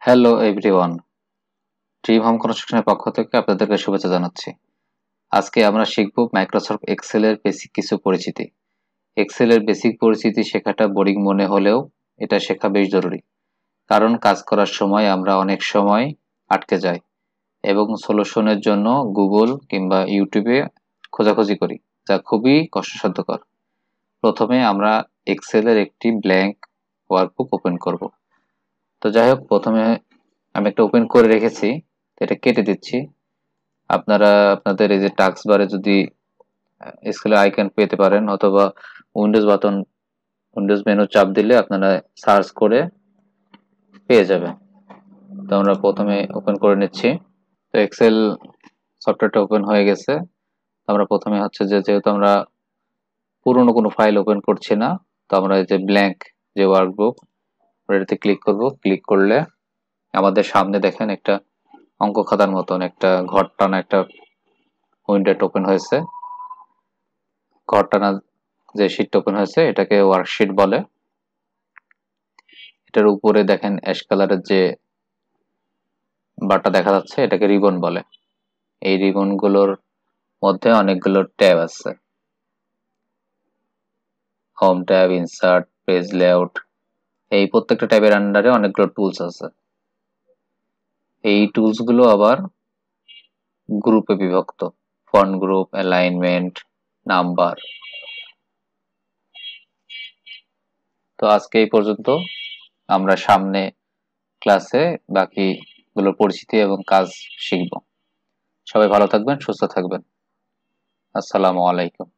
Hello everyone, dream home কনস্ট্রাকশনের পক্ষ থেকে আপনাদেরকে শুভেচ্ছা জানাচ্ছি। আজকে আমরা শিখব মাইক্রোসফট এক্সেলের বেসিক কিছু পরিচিতি। এক্সেলের বেসিক পরিচিতি শেখাটা বোরিং মনে হলেও এটা শেখা বেশ জরুরি, কারণ কাজ করার সময় আমরা অনেক সময় আটকে যাই এবং সলিউশনের জন্য গুগল কিংবা ইউটিউবে খোঁজাখুঁজি করি, যা খুবই কষ্টসাধ্যকর। প্রথমে আমরা এক্সেলের একটি ব্ল্যাঙ্ক ওয়ার্কবুক ওপেন করব। তো যাই হোক, প্রথমে আমি একটা ওপেন করে রেখেছি, তো এটা কেটে দিচ্ছি। আপনারা আপনাদের এই যে টাস্ক বারে যদি স্কেলের আইকন পেতে পারেন, অথবা উইন্ডোজ বাটন, উইন্ডোজ মেনু চাপ দিলে আপনারা সার্চ করে পেয়ে যাবেন। তো আমরা প্রথমে ওপেন করে নিচ্ছি। তো এক্সেল সফটওয়্যারটা ওপেন হয়ে গেছে। আমরা প্রথমে হচ্ছে যেহেতু আমরা পুরনো কোনো ফাইল ওপেন করছি না, তো আমরা এই যে ব্ল্যাঙ্ক যে ওয়ার্কবুক, এটাতে ক্লিক করব। ক্লিক করলে আমাদের সামনে দেখেন একটা অঙ্ক খাতার মতন একটা ঘর টানা একটা উইন্ডো ওপেন হয়েছে। ঘর টানা যে শীট ওপেন হয়েছে এটাকে ওয়ার্কশিট বলে। এটার উপরে দেখেন অ্যাশ কালারের যে বারটা দেখা যাচ্ছে, এটাকে রিবন বলে। এই রিবন গুলোর মধ্যে অনেকগুলো ট্যাব আছে, home tab, insert, page layout. এই প্রত্যেকটা ট্যাবের আন্ডারে অনেকগুলো টুলস আছে। এই টুলস গুলো আবার গ্রুপে বিভক্ত: ফন্ট গ্রুপ, অ্যালাইনমেন্ট, নাম্বার। তো আজকে এই পর্যন্ত। আমরা সামনে ক্লাসে বাকিগুলোর পরিচিতি এবং কাজ শিখব। সবাই ভালো থাকবেন, সুস্থ থাকবেন। আসসালামু আলাইকুম।